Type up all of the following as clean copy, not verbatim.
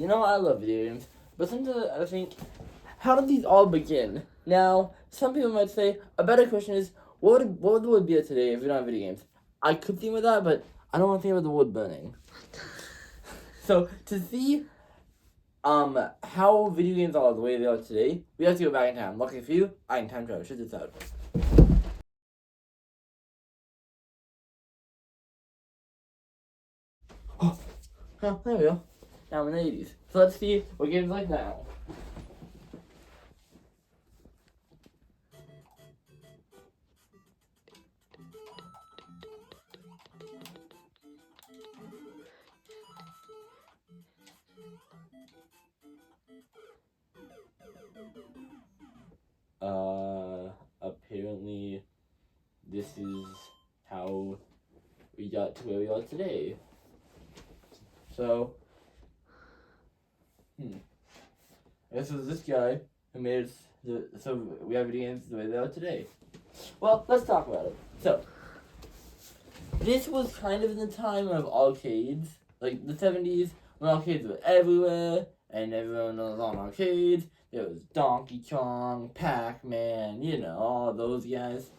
I love video games, but sometimes I think, how did these all begin? Now, some people might say, a better question is, what would the world be today if we don't have video games? I could think of that, but I don't want to think about the world burning. So, to see how video games are the way they are today, we have to go back in time. Lucky for you, I can time travel. Check this out. Oh, there we go. Now I'm in the 80s. So let's see what games like now. Apparently, this is how we got to where we are today. So, I guess it was this guy who made so we have video games the way they are today. Well, let's talk about it. So, this was kind of in the time of arcades, like the 70s, when arcades were everywhere, and everyone was on arcades. There was Donkey Kong, Pac-Man, all those guys.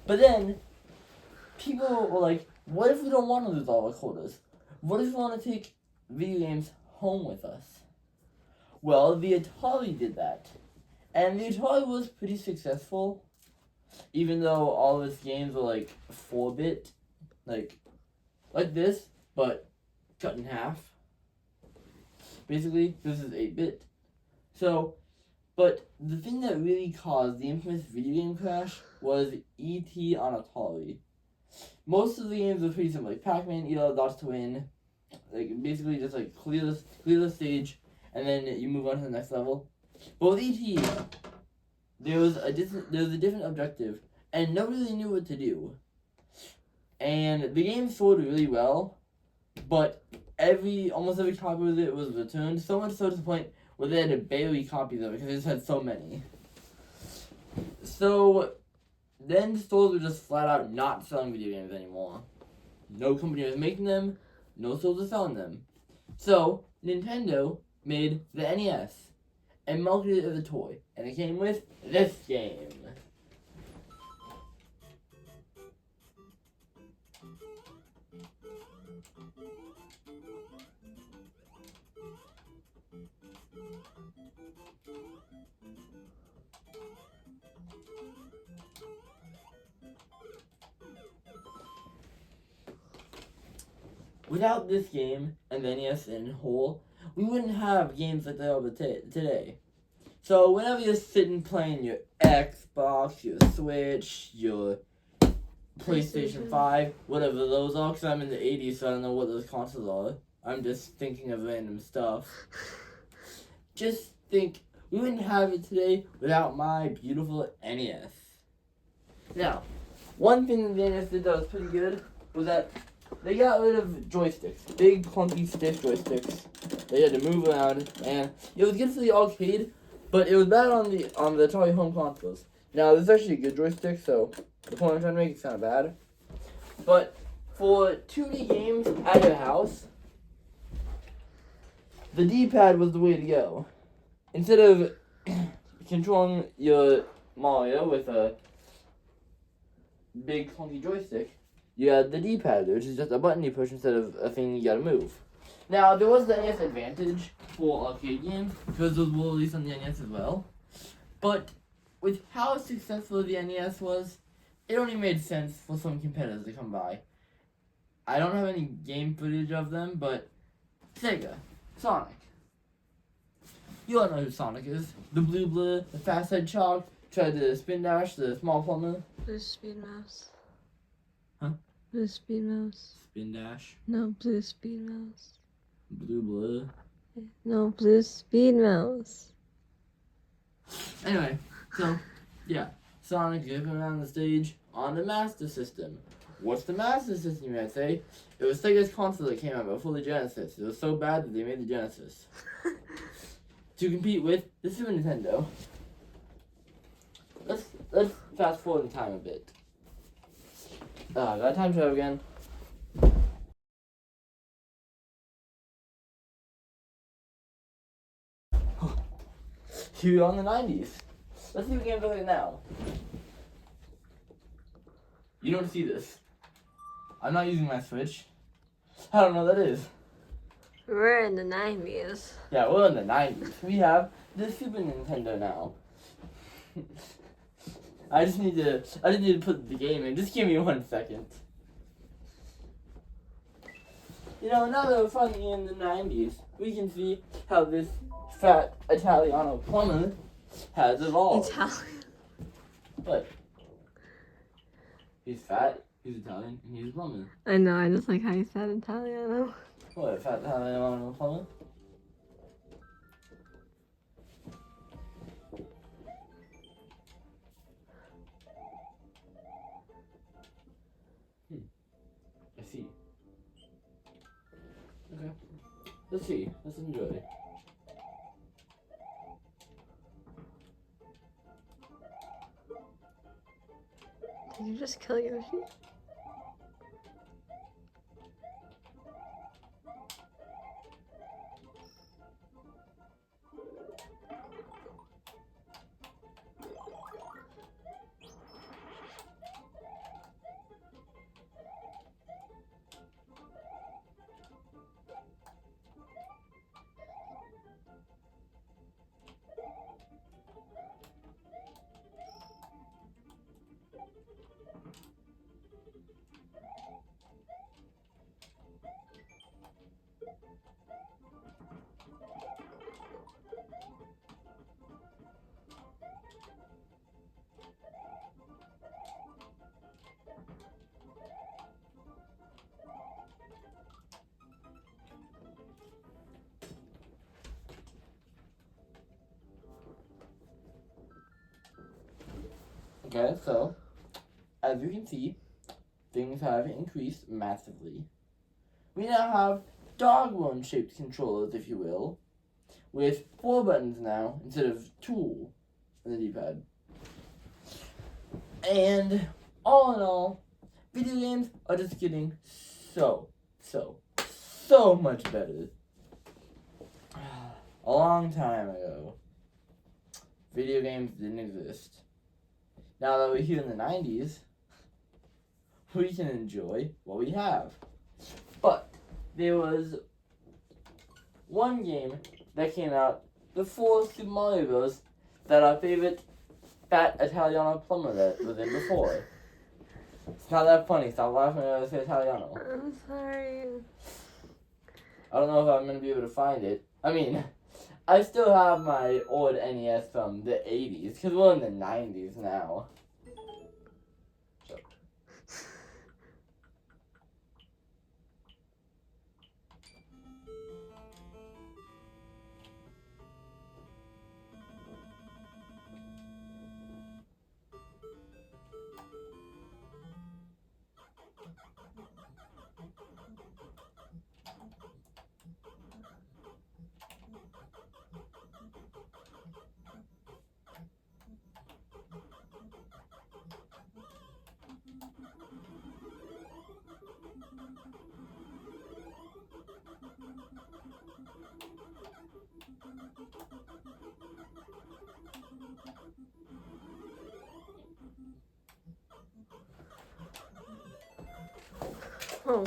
But then, people were like, what if we don't want to lose all our quotas? What if we want to take video games home with us? Well, the Atari did that. And the Atari was pretty successful, even though all of its games were like 4-bit, like this, but cut in half. Basically, this is 8-bit. So, but the thing that really caused the infamous video game crash was E.T. on Atari. Most of the games were pretty simple, like Pac-Man, eat all the dots to win. Like, basically just like clear the stage, and then you move on to the next level. But with E.T., there was a different objective, and nobody really knew what to do. And the game sold really well, but almost every copy of it was returned, so much so to the point where they had to barely copies of it because they just had so many. So then stores were just flat out not selling video games anymore. No company was making them, no stores were selling them. So Nintendo made the NES and marketed it as a toy, and it came with this game. Without this game and the NES in whole, we wouldn't have games like they are today. So whenever you're sitting playing your Xbox, your Switch, your PlayStation 5, whatever those are, because I'm in the 80s, so I don't know what those consoles are. I'm just thinking of random stuff. Just think, we wouldn't have it today without my beautiful NES. Now, one thing that the NES did that was pretty good was that they got rid of joysticks, big clunky stiff joysticks. They had to move around, and it was good for the arcade, but it was bad on the Atari home consoles. Now, this is actually a good joystick, so the point I'm trying to make is kind of bad. But for 2D games at your house, the D-pad was the way to go. Instead of controlling your Mario with a big clunky joystick, you had the D-pad, which is just a button you push instead of a thing you gotta move. Now, there was the NES Advantage for arcade games, because those were released on the NES as well. But with how successful the NES was, it only made sense for some competitors to come by. I don't have any game footage of them, but Sega, Sonic. You all know who Sonic is. The blue blur, the fast hedgehog, tried to spin dash, the small plumber. Blue speed mouse. Huh? Blue speed mouse. Spin dash. No, blue speed mouse. Blue blur. No, blue speed mouse. Anyway, so, yeah. Sonic is around the stage on the Master System. What's the Master System, you might say? It was Sega's console that came out before the Genesis. It was so bad that they made the Genesis. To compete with the Super Nintendo. Let's fast forward in time a bit. Got time travel again. to on the 90s. Let's see what games are like now. You don't see this. I'm not using my Switch. I don't know what that is. We're in the 90s. Yeah, we're in the 90s. We have the Super Nintendo now. I just need to put the game in. Just give me 1 second. You know, now that we're finally in the 90s, we can see how this fat Italiano plumber has evolved. Italian. What? He's fat, he's Italian, and he's a plumber. I know, I just like how you said Italiano. What, fat Italiano plumber? I see. Okay. Let's see. Let's enjoy. Did you just kill Yoshi? Okay, so, as you can see, things have increased massively. We now have dog-bone-shaped controllers, if you will, with 4 buttons now instead of 2 on the D-pad. And all in all, video games are just getting so much better. A long time ago, video games didn't exist. Now that we're here in the 90s, we can enjoy what we have. But there was one game that came out before Super Mario Bros. That our favorite fat Italiano plumber that was in before. It's not that funny. Stop laughing when I say Italiano. I'm sorry. I don't know if I'm going to be able to find it. I mean, I still have my old NES from the 80s, because we're in the 90s now. So. Oh.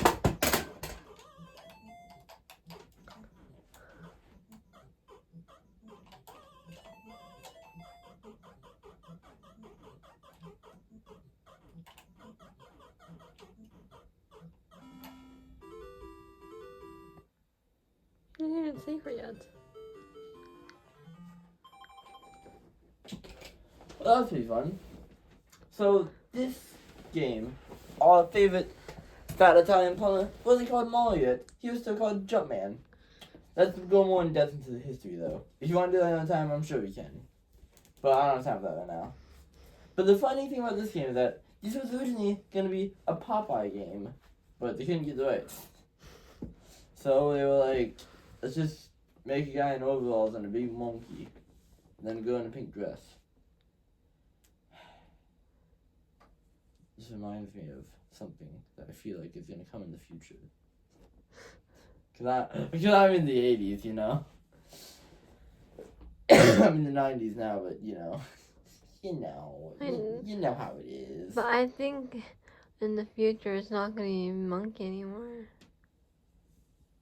I didn't even save her yet. Well, that was pretty fun. So, this game, our favorite fat Italian plumber, wasn't called Mario yet. He was still called Jumpman. Let's go more in depth into the history, though. If you want to do that another time, I'm sure we can. But I don't have time for that right now. But the funny thing about this game is that this was originally going to be a Popeye game, but they couldn't get the rights. So they were like, let's just make a guy in overalls and a big monkey, and then go in a pink dress. This reminds me of something that I feel like is going to come in the future. Because I'm in the 80s, you know? I'm in the 90s now, but you know, you know how it is. But I think in the future it's not gonna be monkey anymore.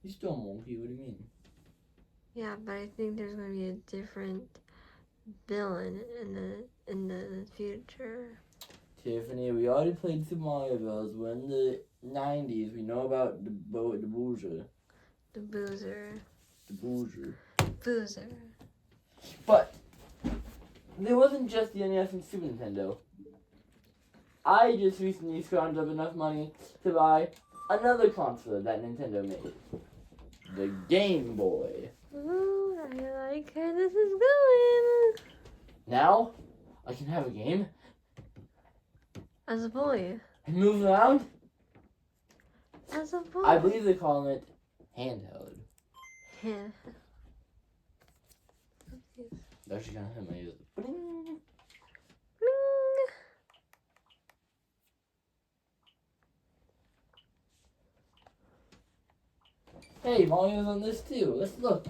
You're still a monkey. What do you mean? Yeah, but I think there's gonna be a different villain in the future. Tiffany, we already played Super Mario Bros. We're in the 90s. We know about the Boozer. The Boozer. The Boozer. Boozer. But there wasn't just the NES and Super Nintendo. I just recently scrounged up enough money to buy another console that Nintendo made. The Game Boy. Ooh, I like where this is going. Now, I can have a game As a boy. and move around. As a boy. I believe they're calling it handheld. Yeah. They're actually gonna hit my ears. Bling. Bling. Hey, Mario's on this too. Let's look.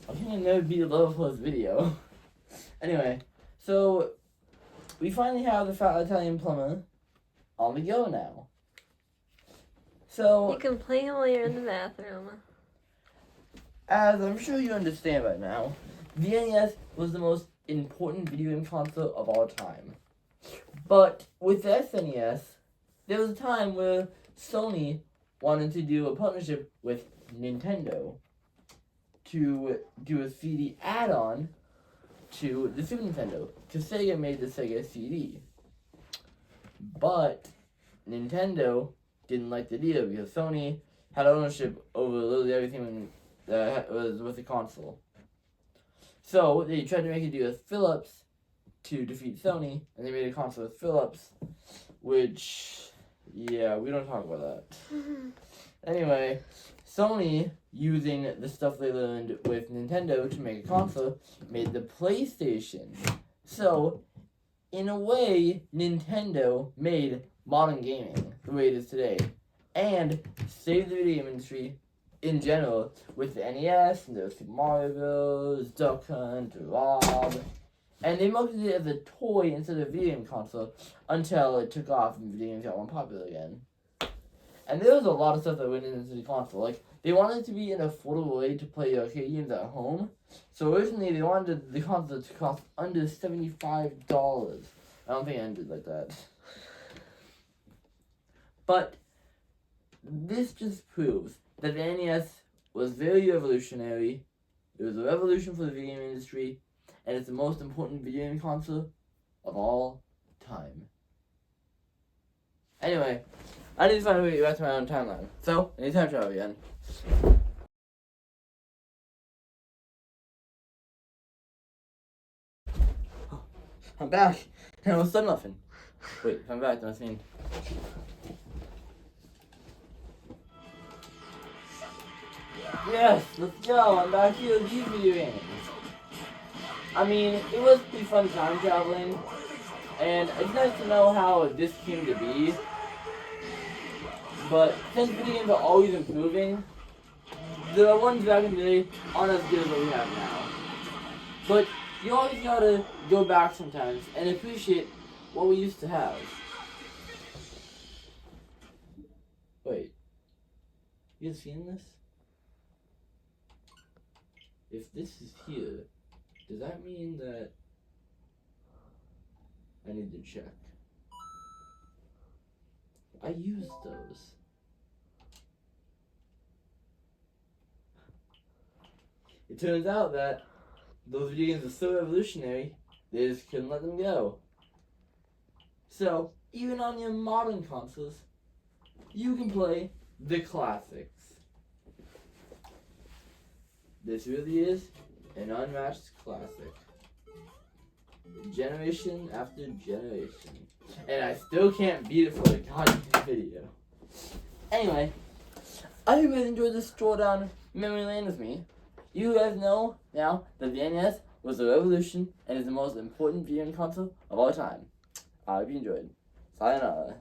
I think I'll never be low for this video. Anyway, so we finally have the Fat Italian Plumber on the go now. So, You can play him while you're in the bathroom. as I'm sure you understand by now, the NES was the most important video game console of all time. But with the SNES, there was a time where Sony wanted to do a partnership with Nintendo to do a CD add-on to the Super Nintendo, because Sega made the Sega CD. But Nintendo didn't like the deal because Sony had ownership over literally everything that was with the console. So they tried to make a deal with Philips to defeat Sony, and they made a console with Philips, which, yeah, we don't talk about that. Anyway, Sony, using the stuff they learned with Nintendo to make a console, made the PlayStation. So, in a way, Nintendo made modern gaming the way it is today, and saved the video game industry in general with the NES and the Super Mario Bros, Duck Hunt, Rob, and they marketed it as a toy instead of a video game console until it took off and video games got more popular again. And there was a lot of stuff that went into the console. Like, they wanted it to be an affordable way to play arcade games at home. So originally they wanted the console to cost under $75. I don't think it ended like that. But this just proves that the NES was very revolutionary. It was a revolution for the video game industry, and it's the most important video game console of all time. Anyway, I need to find a way back to my own timeline. So, I need time travel again. I'm back, and I was done nothing. Wait, if I'm back, that's mean. Yes, let's go. I'm back here with these video games. I mean, it was pretty fun time traveling, and it's nice to know how this came to be. But since video games are always improving, the ones back in the day aren't as good as what we have now. But you always gotta go back sometimes and appreciate what we used to have. Wait, you guys seen this? if this is here, does that mean that I need to check? I used those. It turns out that those video games are so revolutionary, they just couldn't let them go. So, even on your modern consoles, you can play the classics. This really is an unmatched classic. Generation after generation. And I still can't beat it for a goddamn video. Anyway, I hope you guys enjoyed this stroll down memory lane with me. You guys know now that the NES was a revolution and is the most important viewing console of all time. I hope you enjoyed. Sayonara.